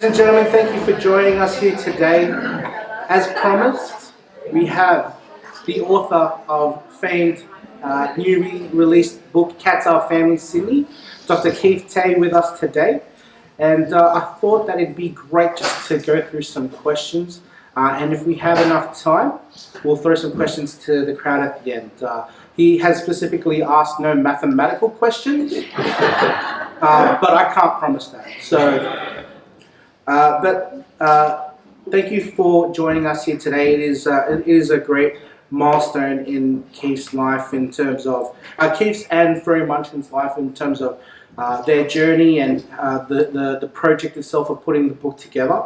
Ladies and gentlemen, thank you for joining us here today. As promised, we have the author of famed newly released book Cats Are Family Sydney, Dr. Keith Tay, with us today. And I thought that it'd be great just to go through some questions. And if we have enough time, we'll throw some questions to the crowd at the end. He has specifically asked no mathematical questions, but I can't promise that. So. Thank you for joining us here today. It is a great milestone in Keith's life in terms of Keith's and Furry Munchkin's life in terms of their journey and the project itself of putting the book together.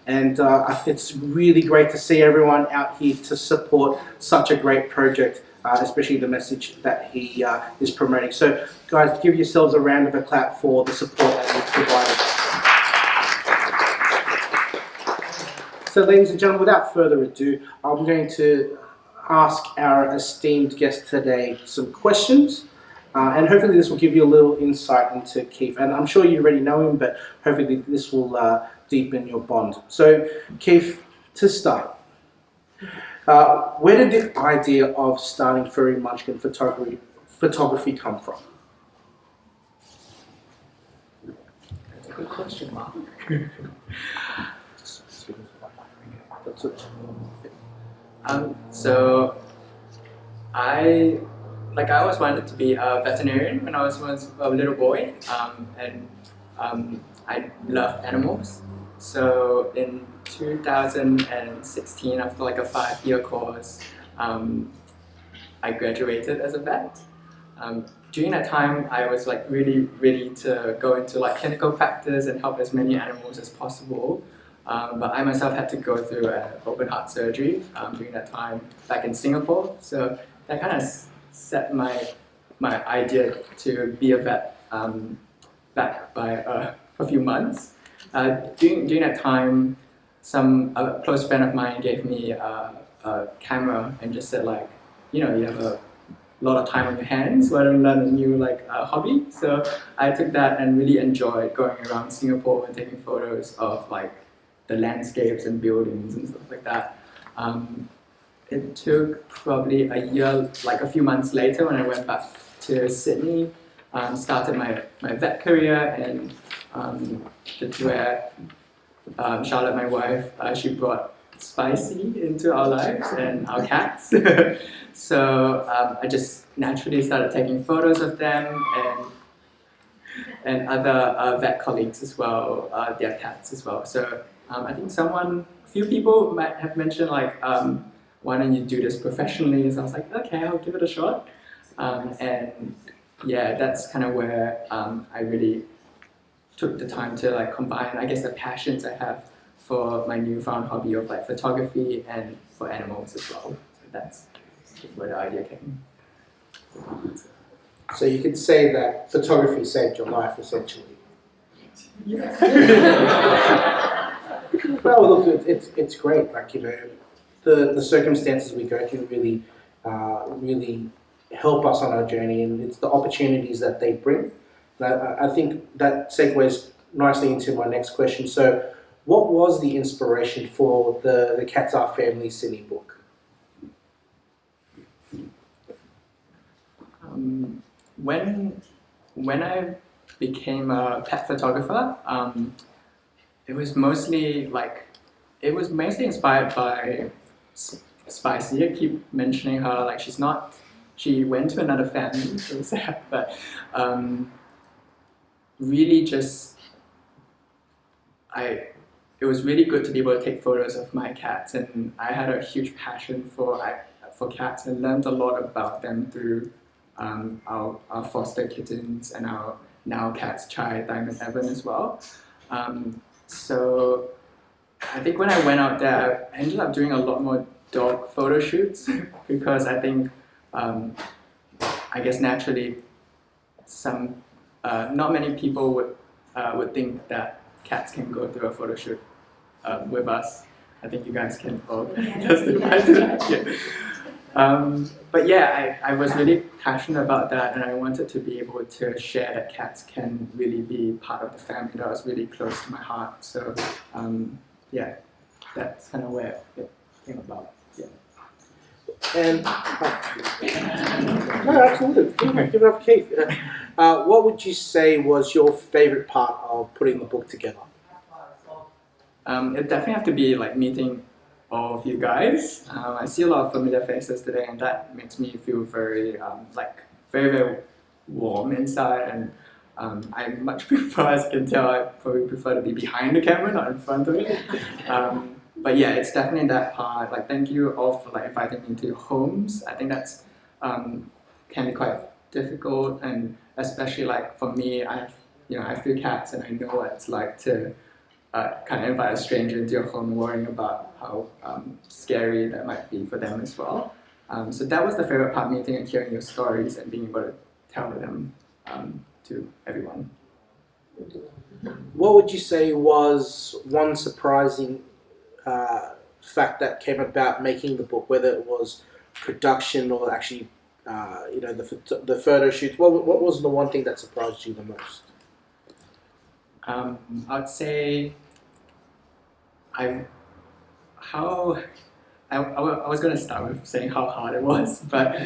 And it's really great to see everyone out here to support such a great project, especially the message that he is promoting. So, guys, give yourselves a round of applause for the support that you've provided. So, ladies and gentlemen, without further ado, I'm going to ask our esteemed guest today some questions, and hopefully this will give you a little insight into Keith. And I'm sure you already know him, but hopefully this will deepen your bond. So, Keith, to start, where did the idea of starting Furry Munchkin photography come from? That's a good question, Mark. So I always wanted to be a veterinarian when I was a little boy, and I loved animals. So in 2016, after like a 5-year course, I graduated as a vet. During that time, I was like really ready to go into like clinical practice and help as many animals as possible. But I myself had to go through an open heart surgery during that time back in Singapore. So that kind of set my idea to be a vet back by a few months. During that time, a close friend of mine gave me a camera and just said, like, you know, you have a lot of time on your hands, why don't you learn a new hobby? So I took that and really enjoyed going around Singapore and taking photos of like the landscapes and buildings and stuff like that. It took probably a year, like a few months later, when I went back to Sydney, started my vet career, and that's where Charlotte, my wife, she brought Spicy into our lives and our cats. So I just naturally started taking photos of them and other vet colleagues as well, their cats as well. So I think a few people might have mentioned like, why don't you do this professionally? So I was like, okay, I'll give it a shot. And yeah, that's kind of where I really took the time to like combine, I guess, the passions I have for my newfound hobby of like photography and for animals as well. So that's where the idea came. So you could say that photography saved your life, essentially. Yeah. Well, look, it's great. Like, you know, the circumstances we go through really help us on our journey, and it's the opportunities that they bring. I think that segues nicely into my next question. So, what was the inspiration for the Cats Are Family Sydney book? When I became a pet photographer, it was mostly inspired by Spicy. I keep mentioning her, like she went to another family, so sad, but really just, it was really good to be able to take photos of my cats, and I had a huge passion for cats and learned a lot about them through our foster kittens and our now cats, Chai, Diamond, Evan as well. So I think when I went out there, I ended up doing a lot more dog photo shoots because I think, I guess naturally, not many people would think that cats can go through a photo shoot with us. I think you guys can all testify to that. Yeah. But yeah, I was really passionate about that, and I wanted to be able to share that cats can really be part of the family that was really close to my heart. So yeah, that's kind of where it came about. Yeah. And no, absolutely. Give it up, Keith. What would you say was your favorite part of putting the book together? It definitely have to be like meeting all of you guys. I see a lot of familiar faces today, and that makes me feel very very warm inside. And I much prefer, as you can tell, I probably prefer to be behind the camera, not in front of it. But yeah, it's definitely that part. Like, thank you all for like inviting me into your homes. I think that's can be quite difficult, and especially like for me, I have 3 cats, and I know what it's like to kind of invite a stranger into your home, worrying about how scary that might be for them as well. So that was the favorite part, meeting and hearing your stories and being able to tell them to everyone. What would you say was one surprising fact that came about making the book, whether it was production or actually the photo shoots? What was the one thing that surprised you the most? I'd say I was going to start with saying how hard it was, but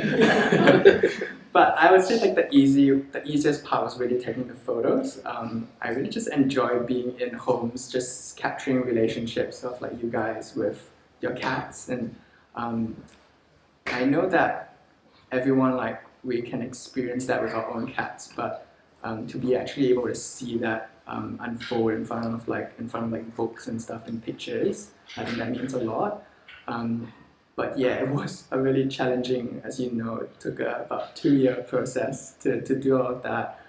but I would say like the easiest part was really taking the photos. I really just enjoy being in homes, just capturing relationships of like you guys with your cats, and I know that everyone, like, we can experience that with our own cats, but to be actually able to see that unfold in front of books and stuff and pictures, I think that means a lot. But yeah, it was a really challenging, as you know, it took about 2-year process to do all of that.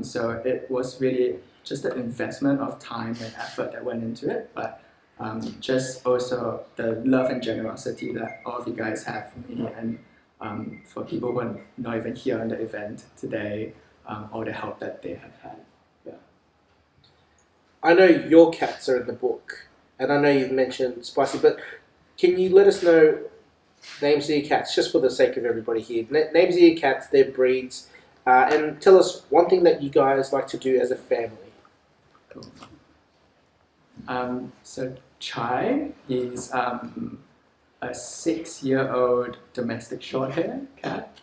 So it was really just an investment of time and effort that went into it, but just also the love and generosity that all of you guys have for me, and for people who are not even here on the event today, all the help that they have had. Yeah. I know your cats are in the book, and I know you've mentioned Spicy, but can you let us know names of your cats, just for the sake of everybody here? Names of your cats, their breeds, and tell us one thing that you guys like to do as a family. Cool. So Chai, he's a 6-year-old domestic short-haired cat,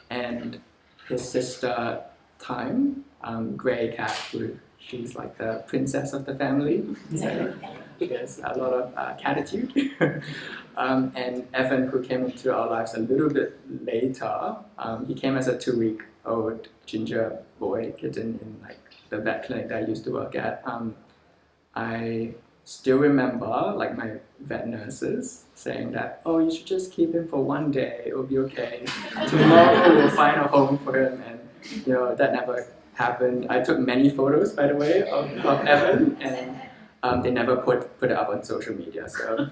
and his sister Time, grey cat, she's like the princess of the family. So she has a lot of catitude. And Evan, who came into our lives a little bit later, he came as a 2-week-old ginger boy kitten in like the vet clinic that I used to work at. I still remember like my vet nurses saying that, oh, you should just keep him for 1 day, it'll be okay. Tomorrow we'll find a home for him, and that never happened. I took many photos, by the way, of Evan, and they never put it up on social media. So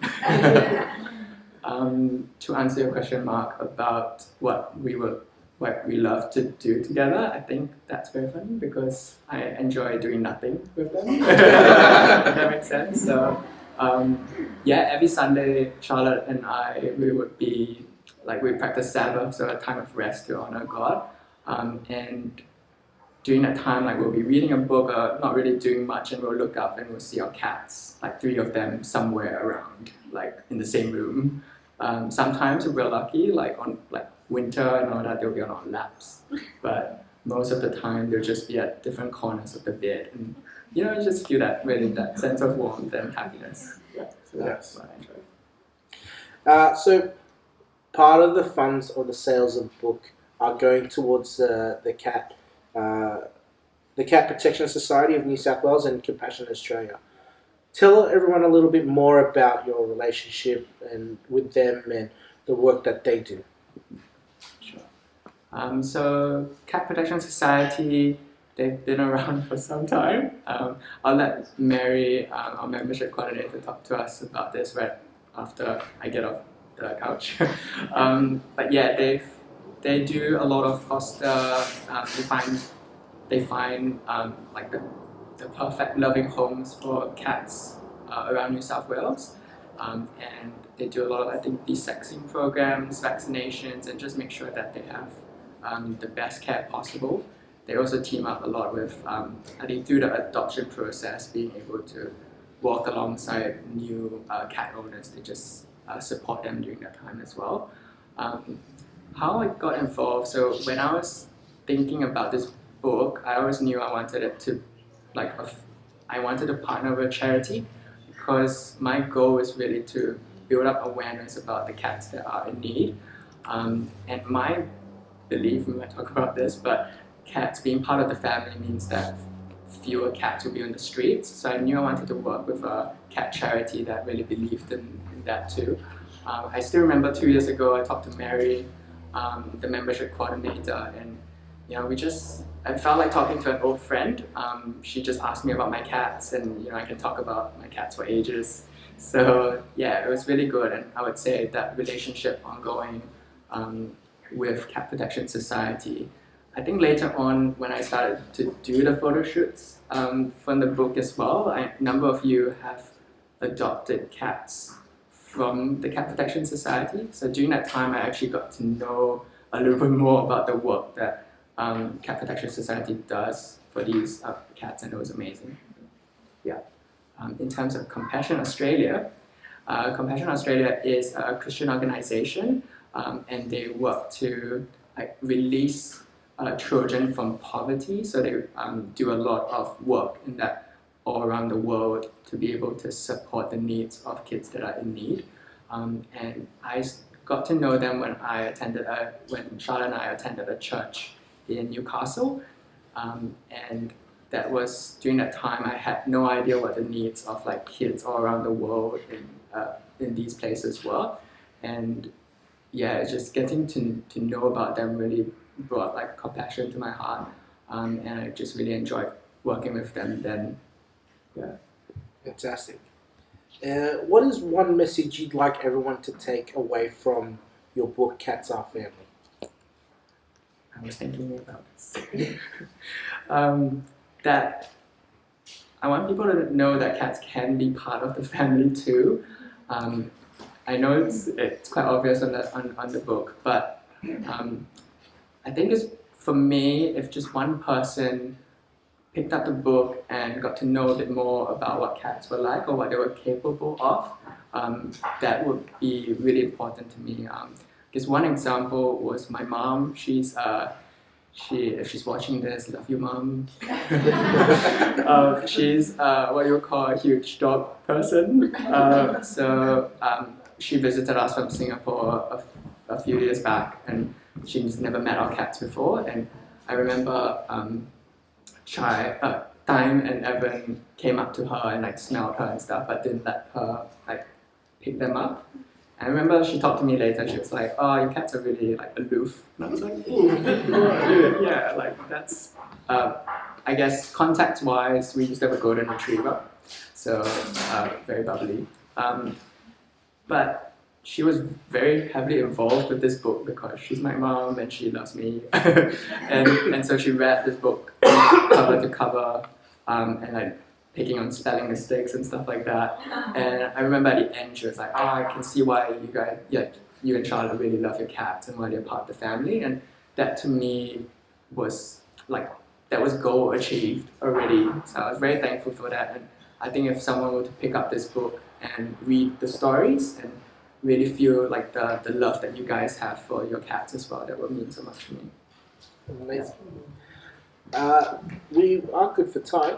to answer your question, Mark, about what we love to do together, I think that's very funny because I enjoy doing nothing with them. If that makes sense. So yeah, every Sunday, Charlotte and I, we practice Sabbath, so a time of rest to honor God. And during that time, like, we'll be reading a book, not really doing much, and we'll look up and we'll see our cats, like 3 of them somewhere around, like in the same room. Sometimes if we're lucky, like on winter and all that, they'll be on our laps. But most of the time, they'll just be at different corners of the bed, and you just feel that sense of warmth and happiness. Yeah, so that's what I enjoy. So part of the funds or the sales of the book are going towards the Cat Protection Society of New South Wales and Compassion Australia. Tell everyone a little bit more about your relationship and with them and the work that they do. Sure. So Cat Protection Society, they've been around for some time. I'll let Mary, our membership coordinator, talk to us about this right after I get off the couch. But yeah, they do a lot of foster. They find like the perfect loving homes for cats around New South Wales. and they do a lot of, I think, desexing programs, vaccinations, and just make sure that they have the best care possible. They also team up a lot with, I think through the adoption process, being able to walk alongside new cat owners to just support them during that time as well. How I got involved, so when I was thinking about this book, I always knew I wanted it to, I wanted to partner with a charity, because my goal is really to build up awareness about the cats that are in need. And my belief, we might talk about this, but cats being part of the family means that fewer cats will be on the streets. So I knew I wanted to work with a cat charity that really believed in that too. I still remember 2 years ago I talked to Mary, the membership coordinator, and I felt like talking to an old friend. She just asked me about my cats, and I can talk about my cats for ages. So yeah, it was really good, and I would say that relationship ongoing with Cat Protection Society. I think later on, when I started to do the photo shoots from the book as well, a number of you have adopted cats from the Cat Protection Society. So during that time, I actually got to know a little bit more about the work that Cat Protection Society does for these cats, and it was amazing. Yeah. In terms of Compassion Australia is a Christian organization, and they work to release children from poverty. So they do a lot of work in that all around the world to be able to support the needs of kids that are in need. And I got to know them when Charlotte and I attended a church in Newcastle, and that was during that time I had no idea what the needs of kids all around the world in these places were, and yeah, just getting to know about them really brought compassion to my heart, and I just really enjoyed working with them then. Yeah. Fantastic. What is one message you'd like everyone to take away from your book, Cats Are Family? I was thinking about this. That I want people to know that cats can be part of the family too. I know it's quite obvious on the book, but I think for me, if just one person picked up the book and got to know a bit more about what cats were like or what they were capable of, that would be really important to me. Because one example was my mom. If she's watching this, love you, Mom. She's what you would call a huge dog person. So she visited us from Singapore a few years back, and she's never met our cats before. And I remember Time and Evan came up to her and smelled her and stuff, but didn't let her pick them up. I remember she talked to me later, she was like, "Oh, your cats are really aloof." And I was like, "Ooh, yeah, that's, I guess contact-wise, we used to have a golden retriever, so very bubbly. But she was very heavily involved with this book because she's my mom and she loves me. and so she read this book cover to cover, and picking on spelling mistakes and stuff like that. And I remember at the end she was like, "Oh, I can see why you and Charlotte really love your cats and why they're part of the family." And that to me was that was goal achieved already. So I was very thankful for that. And I think if someone were to pick up this book and read the stories and really feel the love that you guys have for your cats as well, that would mean so much to me. Amazing. We are good for time.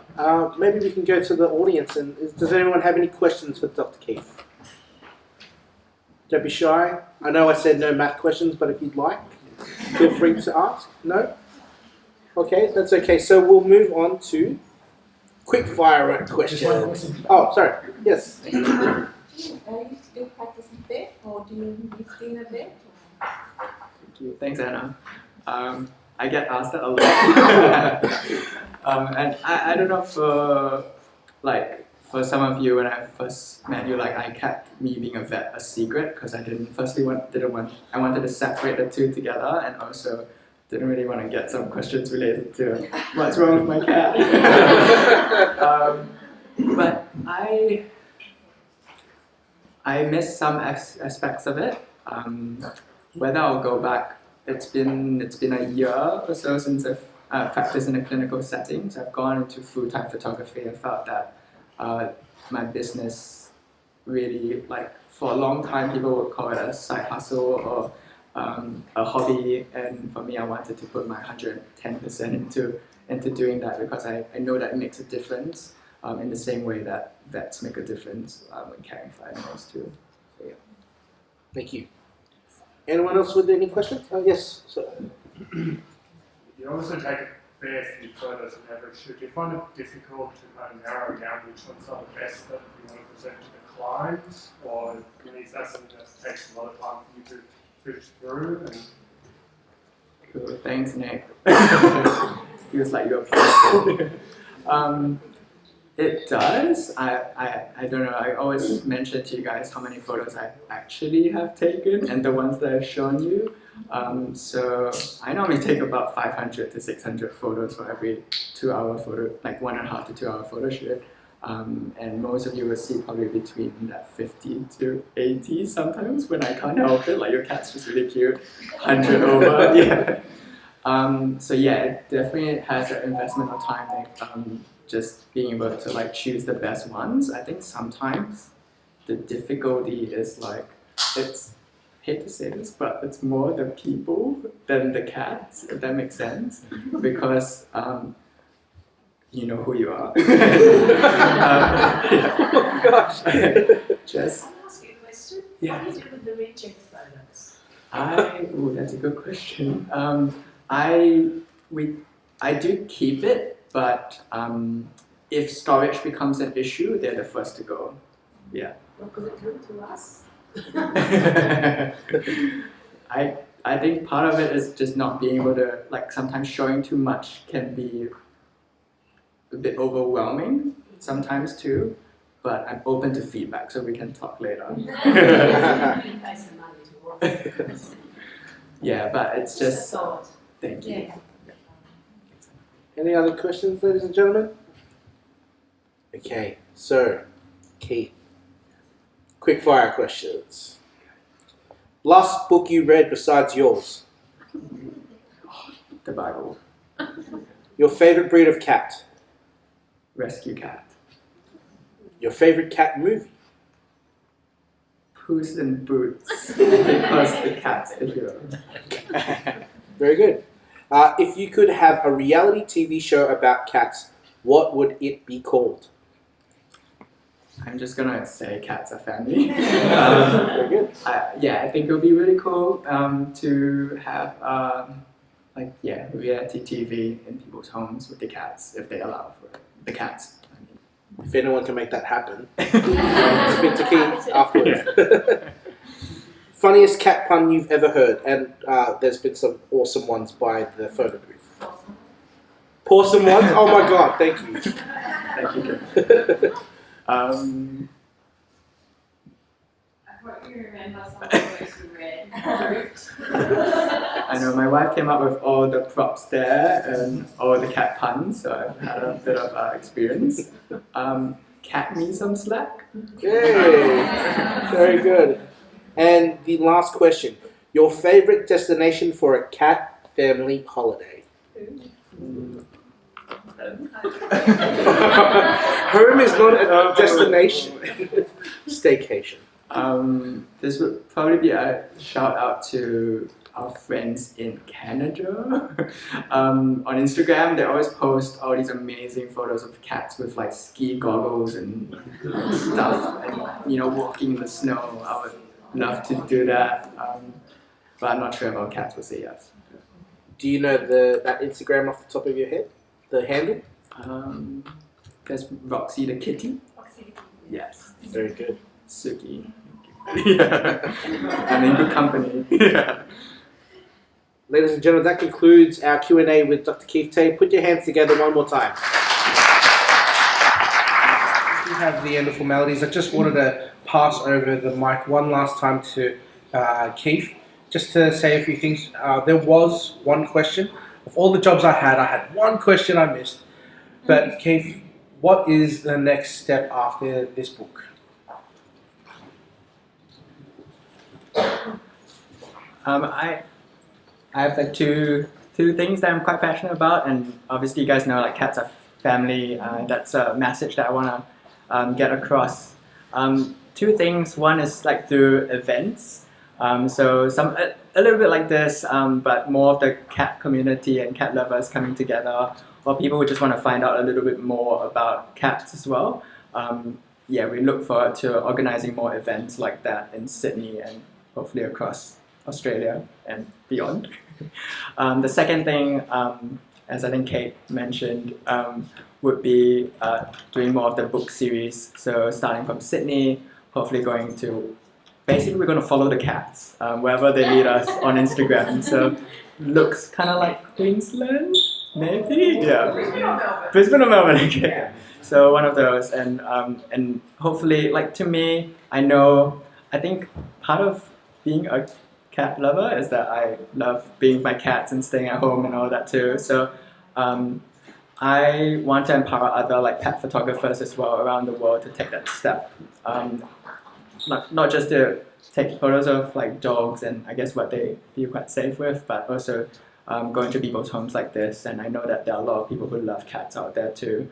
Maybe we can go to the audience. And does anyone have any questions for Dr. Keith? Don't be shy. I know I said no math questions, but if you'd like, feel free to ask. No? Okay, that's okay. So we'll move on to quick firework questions. Oh, sorry. Yes. Do you still practice in bed, or do you miss being in bed? Thank you. Thanks, Anna. I get asked that a lot. And I don't know for some of you, when I first met you, I kept me being a vet a secret because I I wanted to separate the two together, and also didn't really want to get some questions related to what's wrong with my cat. But I miss some aspects of it. Whether I'll go back, it's been a year or so since I've practiced in a clinical setting. So I've gone into full-time photography. I felt that my business really, like, for a long time people would call it a side hustle or a hobby, and for me I wanted to put my 110% into doing that because I know that it makes a difference in the same way that vets make a difference when caring for animals too. So, yeah. Thank you. Anyone else with any questions? Yes. So. You also take a fair few photos on average. Do you find it difficult to kind of narrow down which ones are the best that you want to present to the client, or is that something that takes a lot of time for you to fish through? And Cool. Thanks, Nick. Feels like you're playing. It does. I don't know. I always mention to you guys how many photos I actually have taken and the ones that I've shown you. So I normally take about 500 to 600 photos for every 2-hour photo, like 1.5 to 2 hour photo shoot. And most of you will see probably between that 50 to 80 sometimes when I can't help it, like your cat's just really cute, 100 over, yeah. So yeah, it definitely has an investment of time, like, just being able to like choose the best ones. I think sometimes the difficulty is like, it's, I hate to say this, but it's more the people than the cats, if that makes sense, because you know who you are. Oh gosh. Just, Can I ask you a question? Yeah. What do you do with the reject photos? that's a good question. I do keep it, but if storage becomes an issue, they're the first to go. Yeah. Well, could it come to us? I think part of it is just not being able to, like, sometimes showing too much can be a bit overwhelming sometimes too, but I'm open to feedback, so we can talk later. Pay some money to work. Yeah, but it's Just a just, thought. thank you. Yeah. Any other questions, ladies and gentlemen? Okay, so Keith, quick fire questions. Last book you read besides yours? The Bible. Your favorite breed of cat? Rescue Cat. Your favorite cat movie? Puss in Boots, because the cat's the hero. Very good. If you could have a reality TV show about cats, what would it be called? I'm just gonna say cats are family. Very good. I think it would be really cool to have reality TV in people's homes with the cats, if they allow for the cats. If anyone can make that happen, speak to Keith afterwards. Funniest cat pun you've ever heard, and there's been some awesome ones by the photo booth. Awesome ones? Oh my god, thank you. Thank you. I hope you remember some of those you read. I know my wife came up with all the props there and all the cat puns, so I've had a bit of experience. Cat me some slack. Yay! Very good. And the last question. Your favorite destination for a cat family holiday? Home is not a destination. Staycation. This would probably be a shout out to our friends in Canada. On Instagram, they always post all these amazing photos of cats with like ski goggles and stuff, and walking in the snow. I would love to do that, but I'm not sure if our cats will say yes. Do you know that Instagram off the top of your head? The handle? There's Roxy the kitty. Yes. Very good. Suki. Yeah. I'm in good company. Yeah. Ladies and gentlemen, that concludes our Q&A with Dr. Keith Tay. Put your hands together one more time. We have the end of formalities. I just wanted to pass over the mic one last time to Keith, just to say a few things. There was one question. Of all the jobs I had one question I missed. But Keith, what is the next step after this book? I have like two things that I'm quite passionate about, and obviously you guys know like cats are family. That's a message that I want to get across. Two things. One is like through events. So a little bit like this, but more of the cat community and cat lovers coming together, or people who just want to find out a little bit more about cats as well. Yeah, we look forward to organizing more events like that in Sydney and hopefully across Australia and beyond. The second thing, as I think Kate mentioned, would be doing more of the book series. So starting from Sydney, hopefully going to, basically we're going to follow the cats wherever they lead us on Instagram. So looks kind of like Queensland, maybe? Yeah. Brisbane or Melbourne, okay. So one of those, and hopefully, like to me, I think part of being a cat lover is that I love being with my cats and staying at home and all that too. So I want to empower other like pet photographers as well around the world to take that step. Not just to take photos of like dogs and I guess what they feel quite safe with, but also going to people's homes like this. And I know that there are a lot of people who love cats out there too.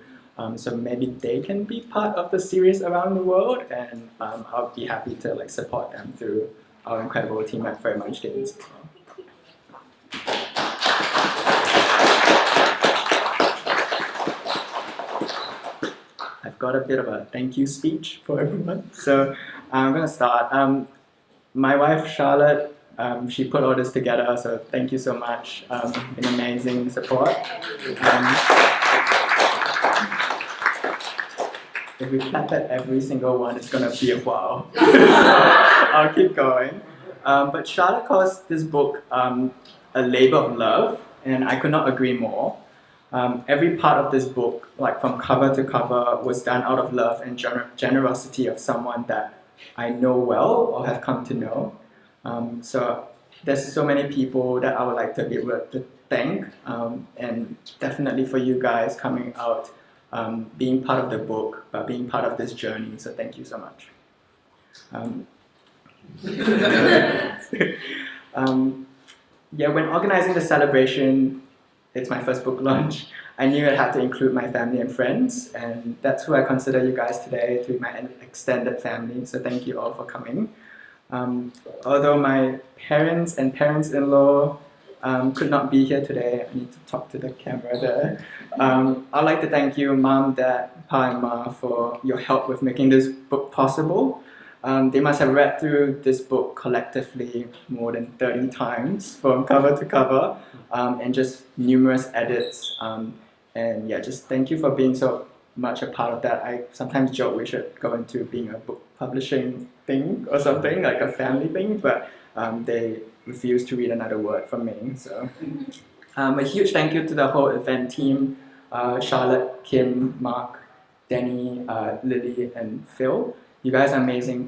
So maybe they can be part of the series around the world, and I'll be happy to like support them through our incredible team at FURRY MUNCHKINS. I've got a bit of a thank you speech for everyone. So I'm going to start. My wife Charlotte, she put all this together, so thank you so much. Been amazing support. If we clap at every single one, it's going to be a while. I'll keep going. But Charlotte calls this book a labor of love, and I could not agree more. Every part of this book, like from cover to cover, was done out of love and generosity of someone that I know well or have come to know. So there's so many people that I would like to be able to thank, and definitely for you guys coming out, being part of the book, but being part of this journey. So thank you so much. Yeah, when organizing the celebration, it's my first book launch, I knew I had to include my family and friends, and that's who I consider you guys today, to be my extended family, so thank you all for coming. Although my parents and parents-in-law could not be here today, I need to talk to the camera there. I'd like to thank you, Mom, Dad, Pa and Ma, for your help with making this book possible. They must have read through this book collectively more than 30 times from cover to cover, and just numerous edits. And yeah, just thank you for being so much a part of that. I sometimes joke we should go into being a book publishing thing or something, like a family thing, but they refused to read another word from me. So a huge thank you to the whole event team, Charlotte, Kim, Mark, Danny, Lily, and Phil. You guys are amazing.